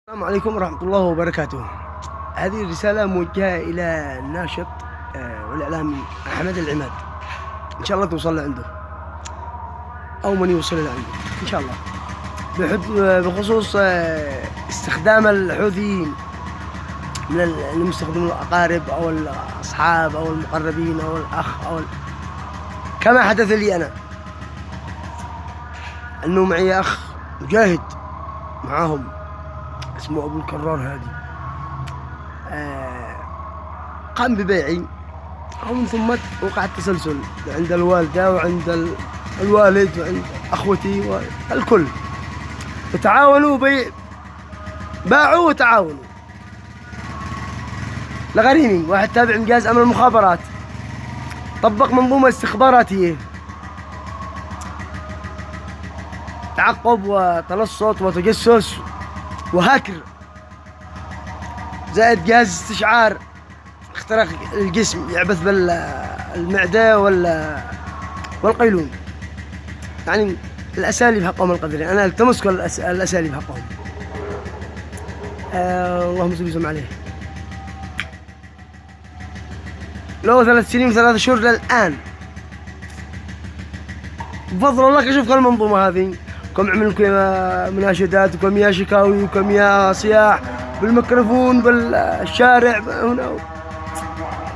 السلام عليكم ورحمة الله وبركاته. هذه الرسالة موجهة إلى الناشط والإعلامي أحمد العماد، إن شاء الله توصل لعنده أو من يوصل لعنده إن شاء الله، بخصوص استخدام الحوثيين من المستخدمين الأقارب أو الأصحاب أو المقربين أو الأخ أو كما حدث لي أنا، أنه معي أخ مجاهد معاهم اسمه أبو الكرار هادي، قام ببيعي، ومن ثم وقع التسلسل عند الوالدة وعند الوالد وعند أخوتي والكل، وتعاونوا باعوا وتعاونوا لغريمي. واحد تابع من جهاز أمن المخابرات طبق منظومة استخباراتية، تعقب وتلصق وتجسس وهاكر، زائد جهاز استشعار اخترق الجسم يعبث بالمعدة والقيلون، يعني الأساليب حقهم القدرية. أنا التمسك الأساليب حقهم. اللهم صل وسلم عليه. له 3 سنين و3 شهور للآن، بفضل الله كشوف المنظومة هذه، كم عمل مناشدات وكم يا شكاوي وكم يا صياح بالميكروفون بالشارع هنا،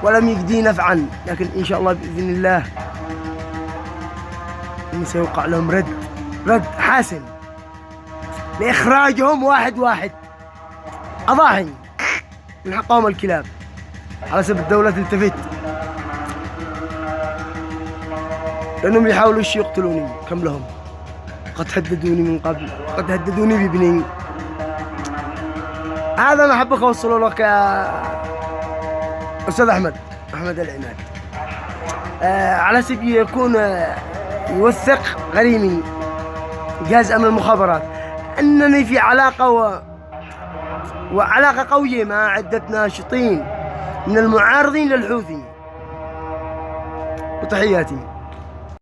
ولم يجدي نفعا، لكن إن شاء الله بإذن الله إن سيوقع لهم رد حاسم لإخراجهم واحد واحد أضاحي من حقهم الكلاب، على سبب الدولة تلتفت، لأنهم يحاولوا يقتلوني كم لهم، قد هددوني من قبل، قد هددوني بابني. هذا ما حبك أوصله لك يا أستاذ أحمد العماد، على سبيل يكون يوثق غريمي جهاز أمن المخابرات أنني في علاقة وعلاقة قوية مع عدة ناشطين من المعارضين للحوثي. وتحياتي.